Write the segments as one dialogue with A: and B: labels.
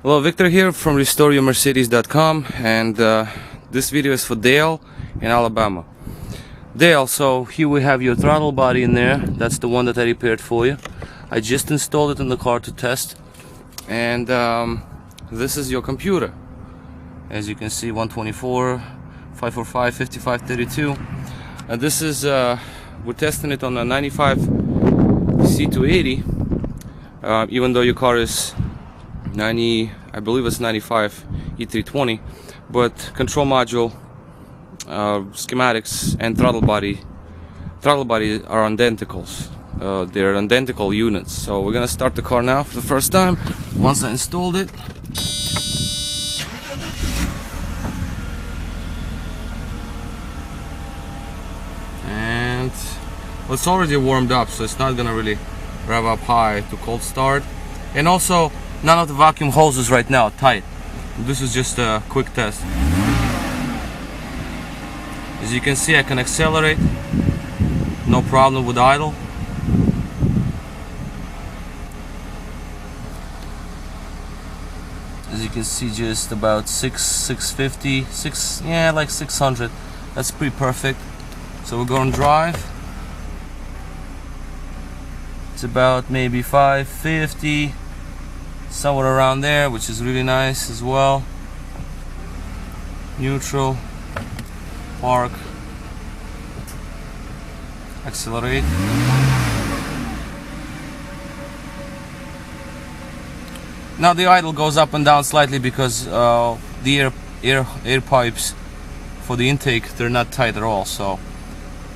A: Hello, Victor here from RestoreYourMercedes.com, and this video is for Dale in Alabama. Dale, so here we have your throttle body in there. That's the one that I repaired for you. I just installed it in the car to test, and this is your computer. As you can see, 124, 545, 5532. And this is, we're testing it on a 95 C280, even though your car is 90, I believe it's 95 E320, but control module, schematics, and throttle body are identicals. They're identical units. So we're gonna start the car now for the first time. Once I installed it, and well, it's already warmed up, so it's not gonna really rev up high to cold start. And also, none of the vacuum hoses right now tight. This is just a quick test. As you can see, I can accelerate, no problem with idle. As you can see, just about 650, yeah, like 600. That's pretty perfect. So we're going to drive. It's about maybe 550. Somewhere around there, which is really nice as well. Neutral, park, accelerate. Now the idle goes up and down slightly because the air pipes for the intake, they're not tight at all, so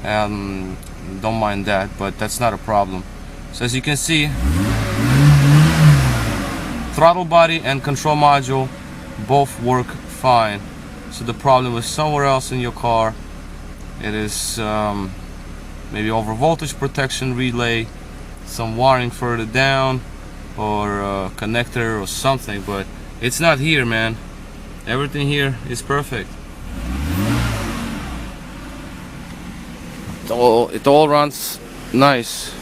A: don't mind that, but that's not a problem. So as you can see, throttle body and control module both work fine. So the problem is somewhere else in your car. It is maybe over voltage protection relay, some wiring further down, or a connector or something, but it's not here, man. Everything here is perfect. It all runs nice,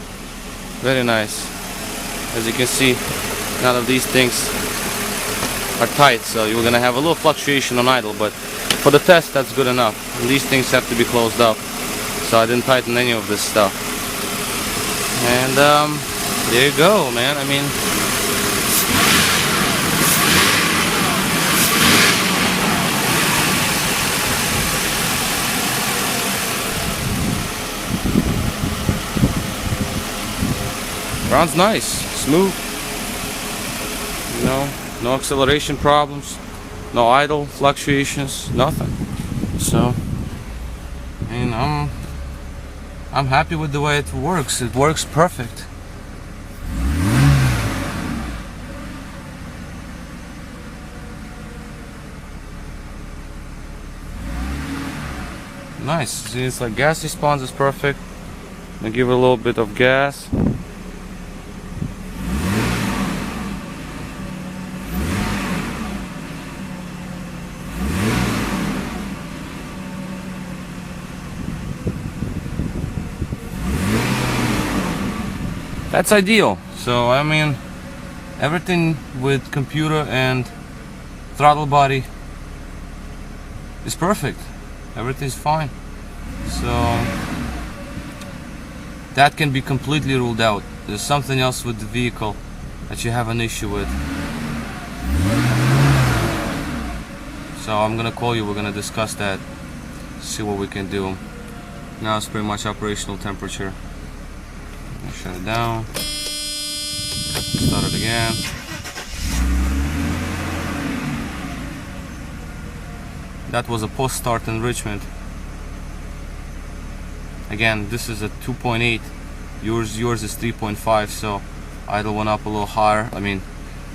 A: very nice. As you can see, none of these things are tight, so you're gonna have a little fluctuation on idle, but for the test that's good enough. And these things have to be closed up, so I didn't tighten any of this stuff. And there you go, man. I mean, runs nice, smooth. No acceleration problems, no idle fluctuations, nothing. So, I mean, I'm happy with the way it works. It works perfect. Nice. See, it's like gas response is perfect. I give it a little bit of gas. That's ideal. So I mean, everything with computer and throttle body is perfect. Everything's fine. So that can be completely ruled out. There's something else with the vehicle that you have an issue with. So I'm gonna call you, we're gonna discuss that, see what we can do. Now it's pretty much operational temperature. Shut it down, start it again. That was a post-start enrichment. Again, this is a 2.8, yours is 3.5, so idle went up a little higher, I mean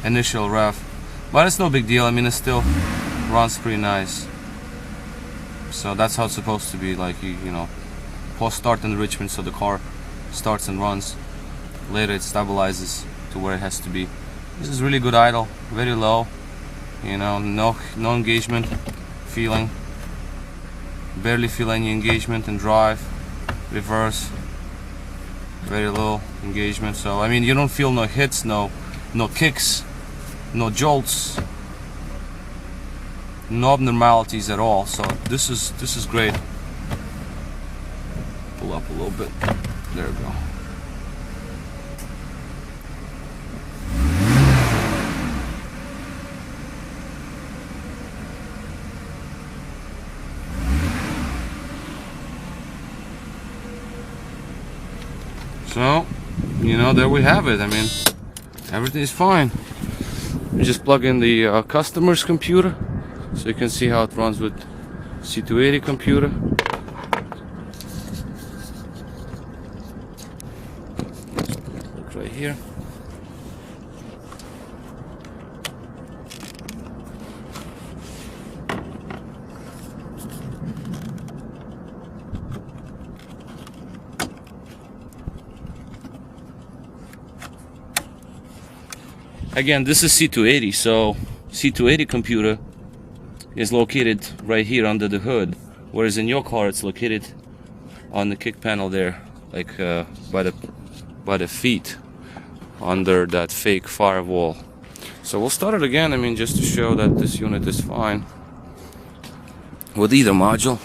A: initial rev, but it's no big deal. I mean, it still runs pretty nice. So that's how it's supposed to be, like, you know, post-start enrichment, so the car starts and runs. Later it stabilizes to where it has to be. This is really good idle, very low, you know, no engagement feeling, barely feel any engagement in drive, reverse, very low engagement. So I mean, you don't feel no hits, no kicks, no jolts, no abnormalities at all. So this is great. Pull up a little bit. There we go. So, you know, there we have it. I mean, everything is fine. You just plug in the customer's computer, so you can see how it runs with C280 computer. Look right here. Again, this is C280, so C280 computer is located right here under the hood, whereas in your car it's located on the kick panel there, like by the feet under that fake firewall. So we'll start it again, I mean, just to show that this unit is fine with either module.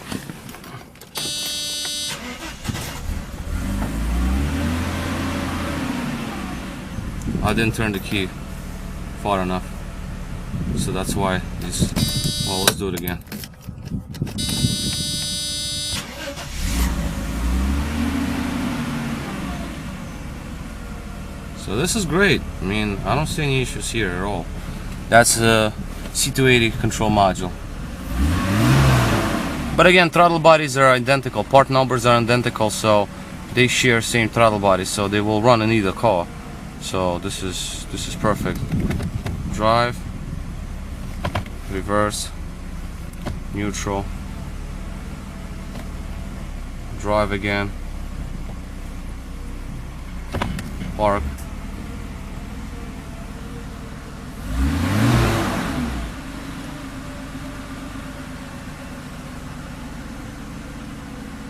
A: I didn't turn the key far enough, so that's why this. Well, let's do it again. So this is great. I mean, I don't see any issues here at all. That's a C280 control module. But again, throttle bodies are identical, part numbers are identical, so they share same throttle bodies, so they will run in either car. So this is perfect. Drive, reverse, neutral, drive again, park.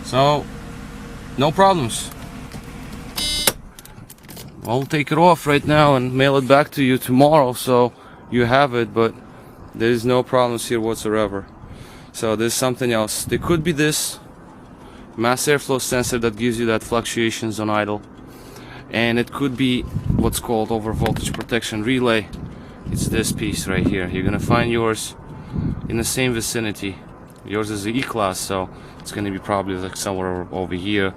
A: So, no problems. I'll take it off right now and mail it back to you tomorrow, so you have it, but there is no problems here whatsoever. So there's something else. There could be this mass airflow sensor that gives you that fluctuations on idle, and it could be what's called over voltage protection relay. It's this piece right here. You're gonna find yours in the same vicinity. Yours is the E-class, so it's gonna be probably like somewhere over here.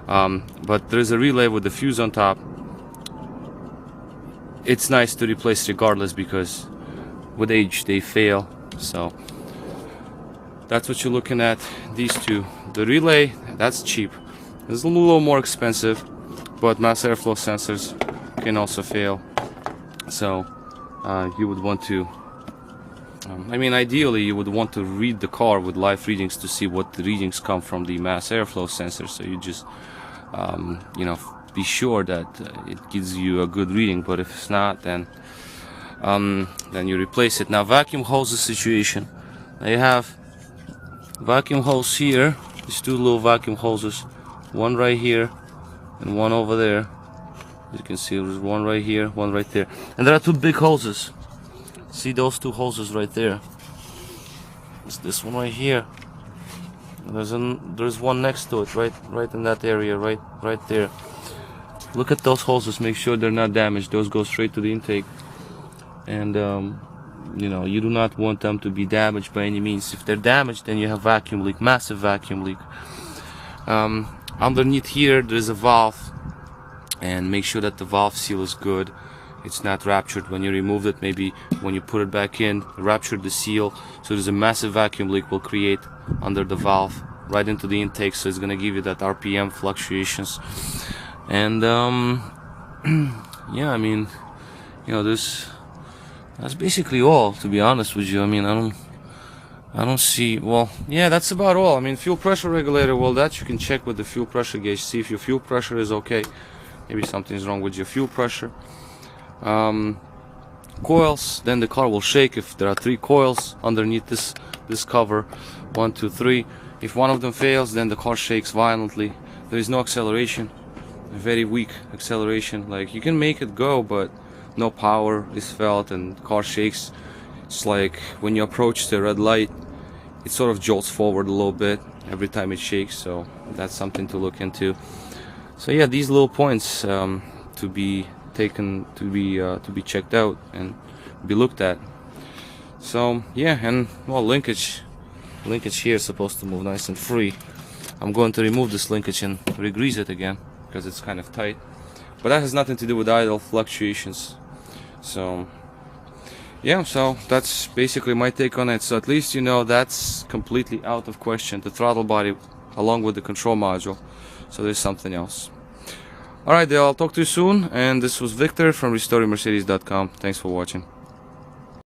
A: But there's a relay with the fuse on top. It's nice to replace regardless, because with age they fail. So that's what you're looking at, these two. The relay, that's cheap. It's a little more expensive, but mass airflow sensors can also fail. So you would want to, I mean, ideally you would want to read the car with live readings to see what the readings come from the mass airflow sensor. So you just you know, be sure that it gives you a good reading. But if it's not, then you replace it. Now, vacuum hoses situation. Now you have vacuum hose here. These two little vacuum hoses, one right here and one over there. As you can see, there's one right here, one right there, and there are two big hoses. See those two hoses right there? It's this one right here. There's one next to it, right in that area, right there. Look at those hoses, make sure they're not damaged. Those go straight to the intake, and you know, you do not want them to be damaged by any means. If they're damaged, then you have vacuum leak, massive vacuum leak. Underneath here there's a valve, and make sure that the valve seal is good. It's not ruptured when you removed it. Maybe when you put it back in, ruptured the seal, so there's a massive vacuum leak will create under the valve right into the intake, so it's gonna give you that RPM fluctuations. And yeah, I mean, you know, that's basically all, to be honest with you. I mean, I don't see, well, yeah, that's about all. I mean, fuel pressure regulator, well, that you can check with the fuel pressure gauge, see if your fuel pressure is okay. Maybe something's wrong with your fuel pressure. Coils, then the car will shake if there are 3 coils underneath this cover, 1, 2, 3. If one of them fails, then the car shakes violently. There is no acceleration, very weak acceleration. Like, you can make it go, but no power is felt and car shakes. It's like when you approach the red light, it sort of jolts forward a little bit every time it shakes, so that's something to look into. So yeah, these little points to be taken, to be checked out and be looked at. So yeah, and well, linkage here is supposed to move nice and free. I'm going to remove this linkage and re-grease it again because it's kind of tight, but that has nothing to do with idle fluctuations. So yeah, so that's basically my take on it. So at least you know that's completely out of question, the throttle body along with the control module. So there's something else. Alright, I'll talk to you soon, and this was Victor from RestoreYourMercedes.com. Thanks for watching.